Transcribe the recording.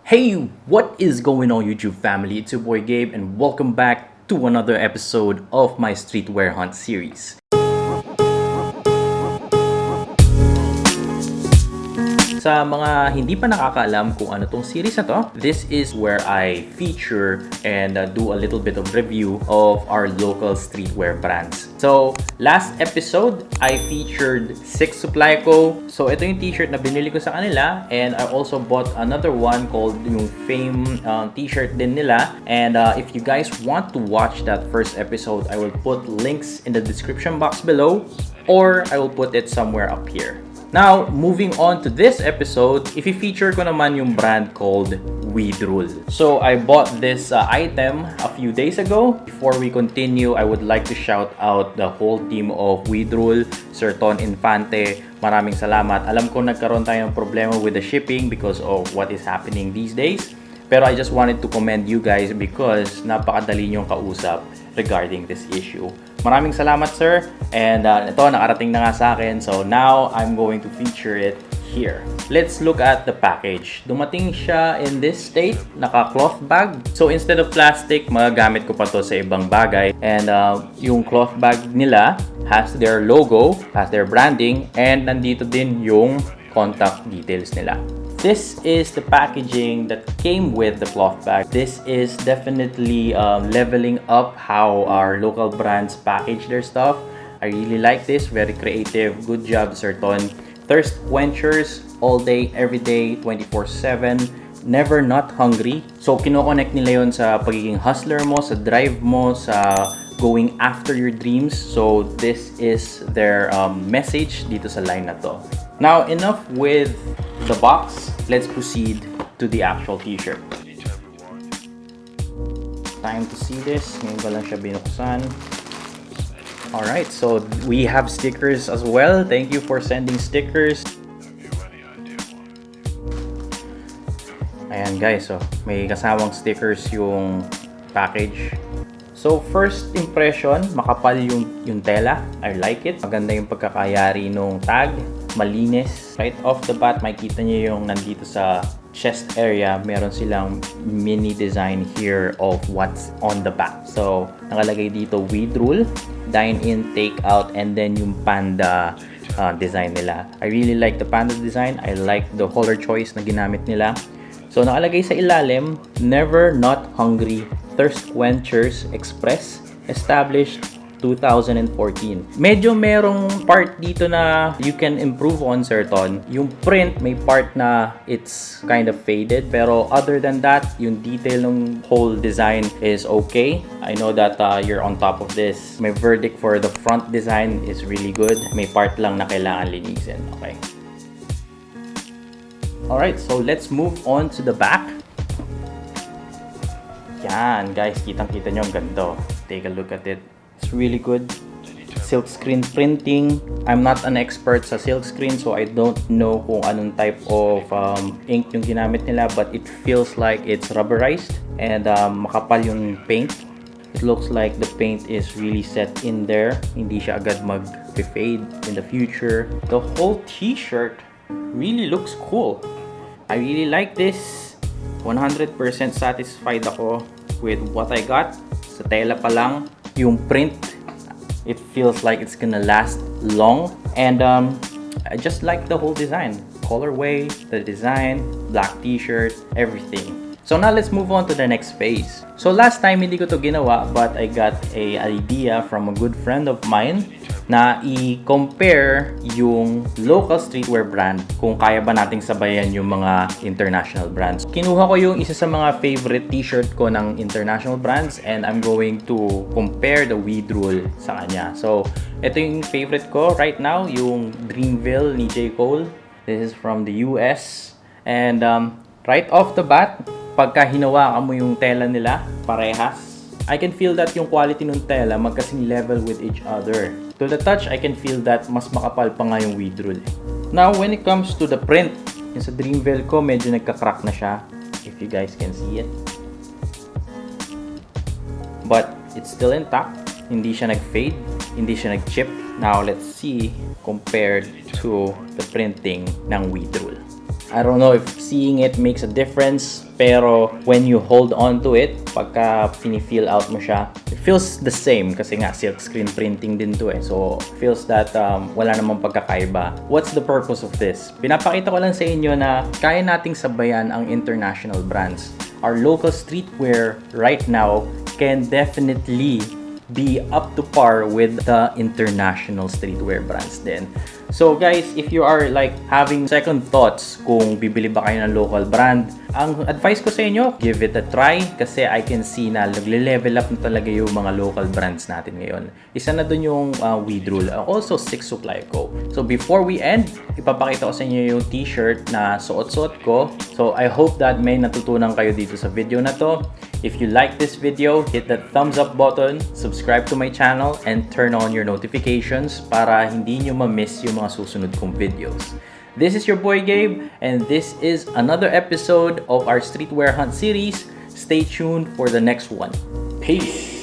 Hey, what is going on YouTube family? It's your boy Gabe and welcome back to another episode of my Streetwear Hunt series. Sa mga hindi pa nakakaalam kung ano tong series na to, this is where I feature and do a little bit of review of our local streetwear brands. So, last episode, I featured 6 Supply Co. So, ito yung t-shirt na binili ko sa kanila and I also bought another one called yung Fame t-shirt din nila. And if you guys want to watch that first episode, I will put links in the description box below or I will put it somewhere up here. Now, moving on to this episode, i-feature ko naman yung brand called WE DROOL. So, I bought this item a few days ago. Before we continue, I would like to shout out the whole team of WE DROOL, Sir Ton Infante. Maraming salamat. Alam ko nagkaroon tayo ng problema with the shipping because of what is happening these days. Pero I just wanted to commend you guys because napakadali niyong kausap regarding this issue. Maraming salamat, sir. And ito, nakarating na nga sa akin. So now, I'm going to feature it here. Let's look at the package. Dumating siya in this state, naka-cloth bag. So instead of plastic, magagamit ko pa to sa ibang bagay. And yung cloth bag nila has their logo, has their branding, and nandito din yung contact details nila. This is the packaging that came with the cloth bag. This is definitely leveling up how our local brands package their stuff. I really like this. Very creative. Good job, Sir Ton. Thirst quenchers all day, every day, 24/7. Never not hungry. So, kinoconnect nila yon sa pagiging hustler mo, sa drive mo, sa going after your dreams. So, this is their message dito sa line na to. Now, enough with the box. Let's proceed to the actual t-shirt. Time to see this. Ngayon ko lang siya binuksan. Alright, so we have stickers as well. Thank you for sending stickers. Ayan guys, so may kasamang stickers yung package. So first impression, makapal yung tela. I like it. Maganda yung pagkakayari nung tag. Malinis. Right off the bat, makita niyo yung nandito sa chest area, meron silang mini design here of what's on the back. So, nakalagay dito WE DROOL, dine in, take out, and then yung panda design nila. I really like the panda design. I like the color choice na ginamit nila. So, nakalagay sa ilalim, never not hungry, thirst quenchers express, established 2014. Medyo merong part dito na you can improve on, Sir Ton. Yung print, may part na it's kind of faded. Pero other than that, yung detail ng whole design is okay. I know that you're on top of this. My verdict for the front design is really good. May part lang na kailangan linisin. Okay. Alright, so let's move on to the back. Yan, guys. Kitang-kita nyo ang ganda. Take a look at it. It's really good. Silk screen printing. I'm not an expert sa silk screen, so I don't know kung anong type of ink yung ginamit nila, but it feels like it's rubberized and makapal yung paint. It looks like the paint is really set in there. Hindi siya agad mag-fade in the future. The whole t-shirt really looks cool. I really like this. 100% satisfied ako with what I got. Sa tela pa lang. Yung print, it feels like it's gonna last long, and I just like the whole design, colorway, the design, black t-shirt, everything. So now let's move on to the next phase. So last time hindi ko to ginawa, but I got a idea from a good friend of mine na i-compare yung local streetwear brand kung kaya ba nating sabayan yung mga international brands. Kinuha ko yung isa sa mga favorite t-shirt ko ng international brands and I'm going to compare the WE DROOL sa kanya. So, ito yung favorite ko right now, yung Dreamville ni J. Cole. This is from the US. And right off the bat, pagka hinawakan mo yung tela nila, parehas. I can feel that yung quality ng tela magkasing level with each other. To the touch, I can feel that mas makapal pa nga yung WE DROOL. Now, when it comes to the print, yung sa Dreamville ko, medyo nagka-crack na siya. If you guys can see it. But, it's still intact. Hindi siya nag-fade. Hindi siya nag-chip. Now, let's see compared to the printing ng WE DROOL. I don't know if seeing it makes a difference, pero when you hold on to it, pagka feel out mo siya, it feels the same kasi nga silk screen printing din to eh. So, feels that wala namang pagkakaiba. What's the purpose of this? Pinapakita ko lang sa inyo na kaya nating sabayan ang international brands. Our local streetwear right now can definitely be up to par with the international streetwear brands din. So guys, if you are like having second thoughts kung bibili ba kayo ng local brand, ang advice ko sa inyo, give it a try kasi I can see na nagle-level up na talaga yung mga local brands natin ngayon. Isa na dun yung WE DROOL, also Six Supply Co. So before we end, ipapakita ko sa inyo yung t-shirt na suot-suot ko. So I hope that may natutunan kayo dito sa video na to. If you like this video, hit that thumbs up button, subscribe to my channel, and turn on your notifications para hindi nyo ma-miss yung mga susunod kong videos. This is your boy Gabe, and this is another episode of our Streetwear Hunt series. Stay tuned for the next one. Peace!